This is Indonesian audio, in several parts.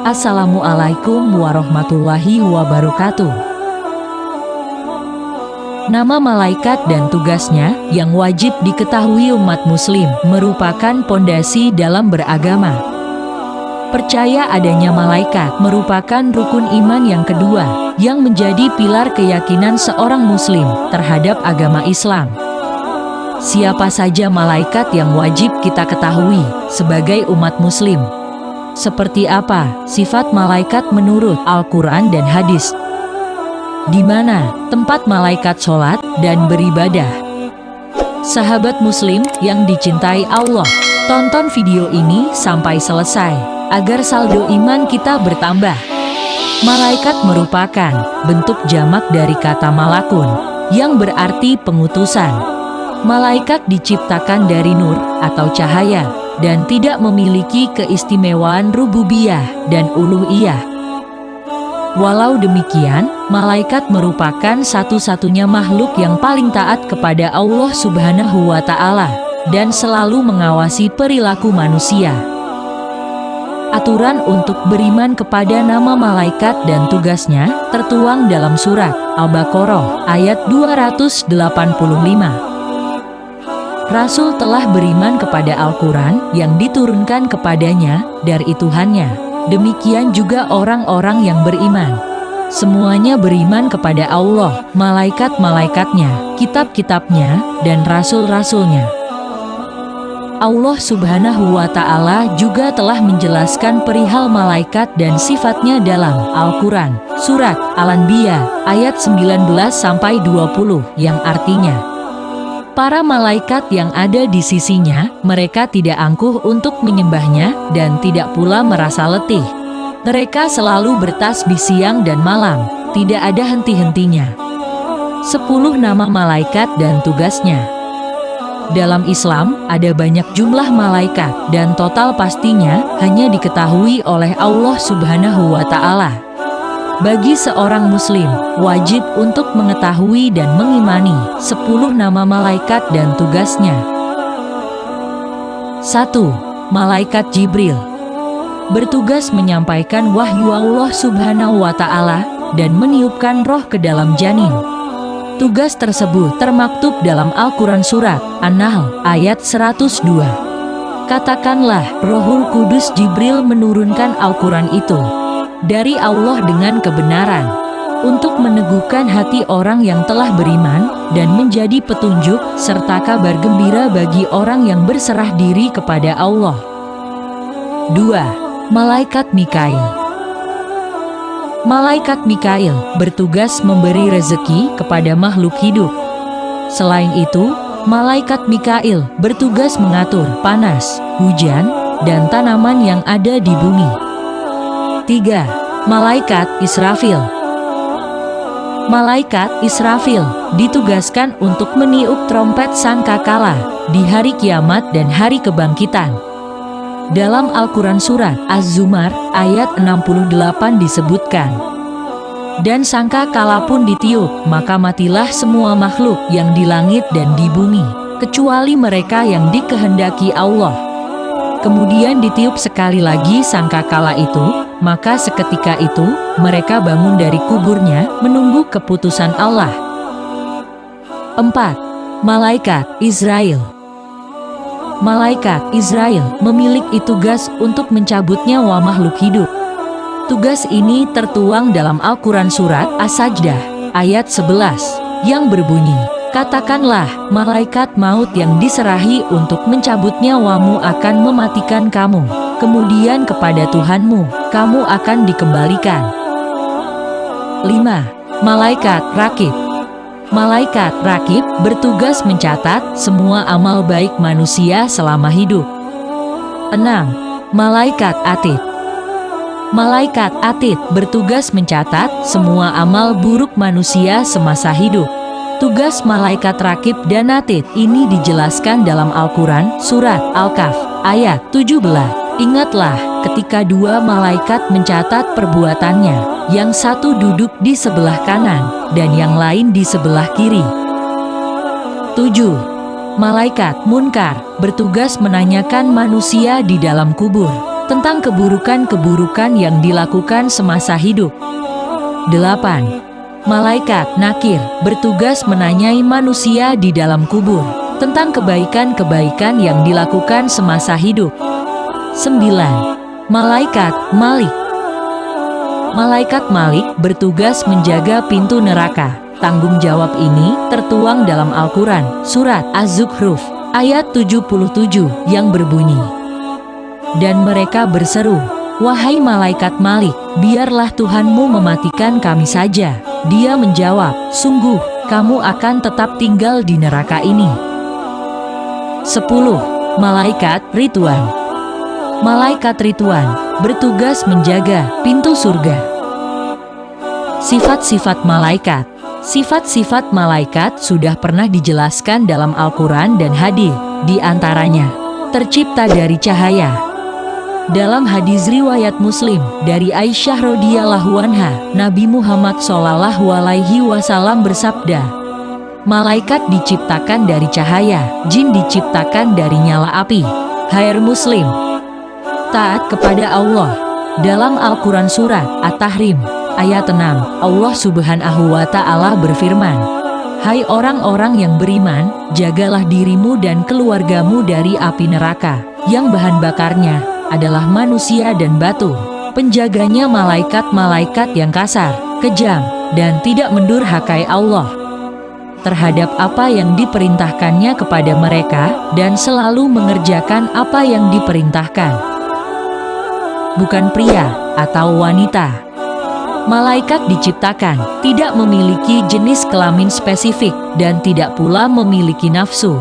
Assalamualaikum warahmatullahi wabarakatuh. Nama malaikat dan tugasnya yang wajib diketahui umat muslim merupakan pondasi dalam beragama. Percaya adanya malaikat merupakan rukun iman yang kedua yang menjadi pilar keyakinan seorang muslim terhadap agama Islam. Siapa saja malaikat yang wajib kita ketahui sebagai umat muslim? Seperti apa sifat malaikat menurut Al-Quran dan hadis? Di mana tempat malaikat sholat dan beribadah? Sahabat muslim yang dicintai Allah, tonton video ini sampai selesai agar saldo iman kita bertambah. Malaikat merupakan bentuk jamak dari kata malakun yang berarti pengutusan. Malaikat diciptakan dari nur atau cahaya dan tidak memiliki keistimewaan rububiyah dan uluhiyah. Walau demikian, malaikat merupakan satu-satunya makhluk yang paling taat kepada Allah Subhanahu wa Ta'ala dan selalu mengawasi perilaku manusia. Aturan untuk beriman kepada nama malaikat dan tugasnya tertuang dalam surat Al-Baqarah ayat 285. Rasul telah beriman kepada Al-Quran yang diturunkan kepadanya dari Tuhannya. Demikian juga orang-orang yang beriman. Semuanya beriman kepada Allah, malaikat-malaikatnya, kitab-kitabnya, dan rasul-rasulnya. Allah Subhanahu wa Ta'ala juga telah menjelaskan perihal malaikat dan sifatnya dalam Al-Quran, surat Al-Anbiya, ayat 19-20, yang artinya, para malaikat yang ada di sisinya, mereka tidak angkuh untuk menyembahnya dan tidak pula merasa letih. Mereka selalu bertasbih siang dan malam, tidak ada henti-hentinya. 10 nama malaikat dan tugasnya. Dalam Islam, ada banyak jumlah malaikat dan total pastinya hanya diketahui oleh Allah Subhanahu wa Ta'ala. Bagi seorang muslim, wajib untuk mengetahui dan mengimani 10 nama malaikat dan tugasnya. 1. Malaikat Jibril. Bertugas menyampaikan wahyu Allah Subhanahu wa Ta'ala dan meniupkan roh ke dalam janin. Tugas tersebut termaktub dalam Al-Quran surat An-Nahl ayat 102. Katakanlah, Rohul Kudus Jibril menurunkan Al-Quran itu dari Allah dengan kebenaran, untuk meneguhkan hati orang yang telah beriman, dan menjadi petunjuk, serta kabar gembira bagi orang yang berserah diri kepada Allah. 2. Malaikat Mikail. Malaikat Mikail bertugas memberi rezeki kepada makhluk hidup. Selain itu, Malaikat Mikail bertugas mengatur panas, hujan, dan tanaman yang ada di bumi. 3. Malaikat Israfil. Malaikat Israfil ditugaskan untuk meniup trompet sangkakala di hari kiamat dan hari kebangkitan. Dalam Al-Quran surat Az-Zumar ayat 68 disebutkan, dan sangkakala pun ditiup, maka matilah semua makhluk yang di langit dan di bumi, kecuali mereka yang dikehendaki Allah. Kemudian ditiup sekali lagi sangkakala itu, maka seketika itu mereka bangun dari kuburnya menunggu keputusan Allah. 4. Malaikat Israel. Malaikat Israel memiliki tugas untuk mencabut nyawa makhluk hidup. Tugas ini tertuang dalam Al-Quran surat As-Sajdah ayat 11 yang berbunyi, katakanlah, malaikat maut yang diserahi untuk mencabut nyawamu akan mematikan kamu. Kemudian kepada Tuhanmu, kamu akan dikembalikan. 5. Malaikat Rakib. Malaikat Rakib bertugas mencatat semua amal baik manusia selama hidup. 6. Malaikat Atid. Malaikat Atid bertugas mencatat semua amal buruk manusia semasa hidup. Tugas malaikat Rakib dan Atid ini dijelaskan dalam Al-Quran surat Al-Kahf ayat 17. Ingatlah ketika 2 malaikat mencatat perbuatannya, yang satu duduk di sebelah kanan dan yang lain di sebelah kiri. 7. Malaikat Munkar bertugas menanyakan manusia di dalam kubur. tentang keburukan-keburukan yang dilakukan semasa hidup. 8. Malaikat Nakir bertugas menanyai manusia di dalam kubur tentang kebaikan-kebaikan yang dilakukan semasa hidup. 9. Malaikat Malik. Malaikat Malik bertugas menjaga pintu neraka. Tanggung jawab ini tertuang dalam Al-Quran, Surat Az-Zukhruf, ayat 77 yang berbunyi, "Dan mereka berseru, 'Wahai malaikat Malik, biarlah Tuhanmu mematikan kami saja.' Dia menjawab, 'Sungguh, kamu akan tetap tinggal di neraka ini.'" 10. Malaikat Ridwan. Malaikat Ridwan bertugas menjaga pintu surga. Sifat-sifat malaikat. Sifat-sifat malaikat sudah pernah dijelaskan dalam Al-Quran dan hadis. Di antaranya, tercipta dari cahaya. Dalam hadis riwayat Muslim dari Aisyah radhiyallahu anha, Nabi Muhammad SAW bersabda, "Malaikat diciptakan dari cahaya, jin diciptakan dari nyala api." Hai Muslim, taat kepada Allah. Dalam Al-Quran Surat At-Tahrim ayat 6, Allah Subhanahu wa Ta'ala berfirman, "Hai orang-orang yang beriman, jagalah dirimu dan keluargamu dari api neraka, yang bahan bakarnya adalah manusia dan batu. Penjaganya malaikat-malaikat yang kasar, kejam, dan tidak mendurhakai Allah terhadap apa yang diperintahkannya kepada mereka, dan selalu mengerjakan apa yang diperintahkan." Bukan pria atau wanita. Malaikat diciptakan tidak memiliki jenis kelamin spesifik dan tidak pula memiliki nafsu.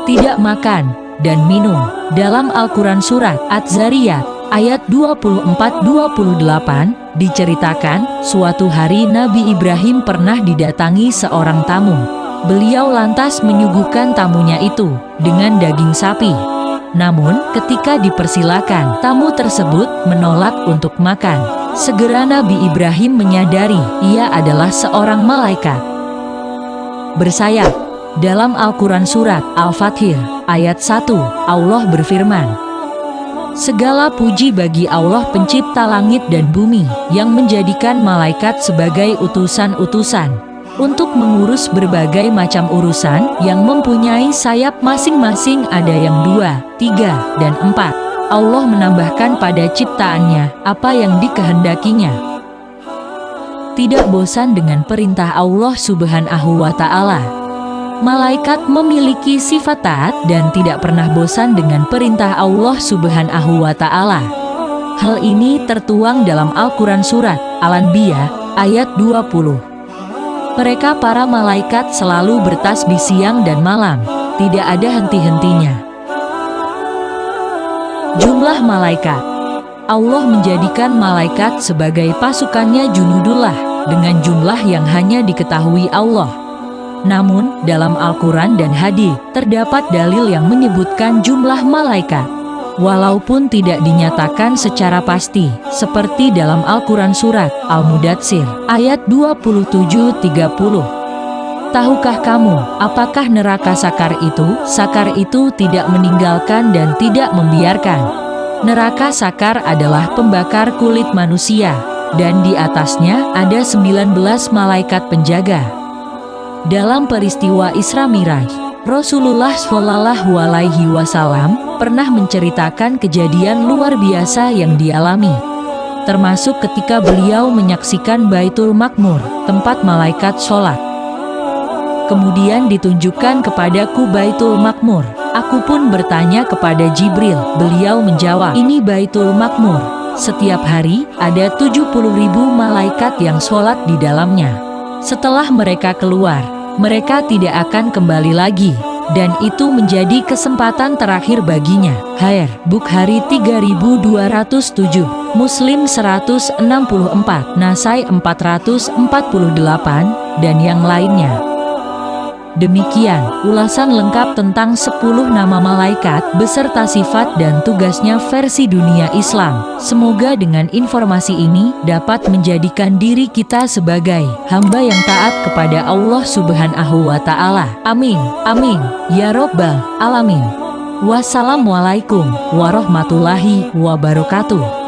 Tidak makan dan minum. Dalam Al-Quran Surat Az-Zariyat ayat 24-28 diceritakan, suatu hari Nabi Ibrahim pernah didatangi seorang tamu. Beliau lantas menyuguhkan tamunya itu dengan daging sapi. Namun, ketika dipersilakan, tamu tersebut menolak untuk makan. Segera Nabi Ibrahim menyadari ia adalah seorang malaikat bersayap. Dalam Al-Quran Surat Al-Fathir ayat 1, Allah berfirman, "Segala puji bagi Allah pencipta langit dan bumi, yang menjadikan malaikat sebagai utusan-utusan untuk mengurus berbagai macam urusan, yang mempunyai sayap masing-masing, ada yang 2, 3, dan 4. Allah menambahkan pada ciptaannya apa yang dikehendakinya. Tidak bosan dengan perintah Allah Subhanahu wa Ta'ala. Malaikat memiliki sifat taat dan tidak pernah bosan dengan perintah Allah Subhanahu wa Ta'ala. Hal ini tertuang dalam Al-Quran Surat Al-Anbiya ayat 20. Mereka para malaikat selalu bertasbih siang dan malam, tidak ada henti-hentinya. Jumlah malaikat. Allah menjadikan malaikat sebagai pasukannya junudullah dengan jumlah yang hanya diketahui Allah. Namun, dalam Al-Quran dan hadis terdapat dalil yang menyebutkan jumlah malaikat, walaupun tidak dinyatakan secara pasti, seperti dalam Al-Quran Surat Al-Mudatsir ayat 27-30. Tahukah kamu, apakah neraka sakar itu? Sakar itu tidak meninggalkan dan tidak membiarkan. Neraka sakar adalah pembakar kulit manusia, dan di atasnya ada 19 malaikat penjaga. Dalam peristiwa Isra Miraj, Rasulullah SAW pernah menceritakan kejadian luar biasa yang dialami, termasuk ketika beliau menyaksikan Baitul Makmur, tempat malaikat sholat. Kemudian ditunjukkan kepadaku Baitul Makmur. Aku pun bertanya kepada Jibril. Beliau menjawab, "Ini Baitul Makmur. Setiap hari ada 70.000 malaikat yang sholat di dalamnya. Setelah mereka keluar, mereka tidak akan kembali lagi. Dan itu menjadi kesempatan terakhir baginya." Sahih Bukhari 3207, Muslim 164, Nasai 448, dan yang lainnya. Demikian ulasan lengkap tentang 10 nama malaikat beserta sifat dan tugasnya versi dunia Islam. Semoga dengan informasi ini dapat menjadikan diri kita sebagai hamba yang taat kepada Allah Subhanahu wa Ta'ala. Amin. Amin. Ya Rabbal Alamin. Wassalamualaikum warahmatullahi wabarakatuh.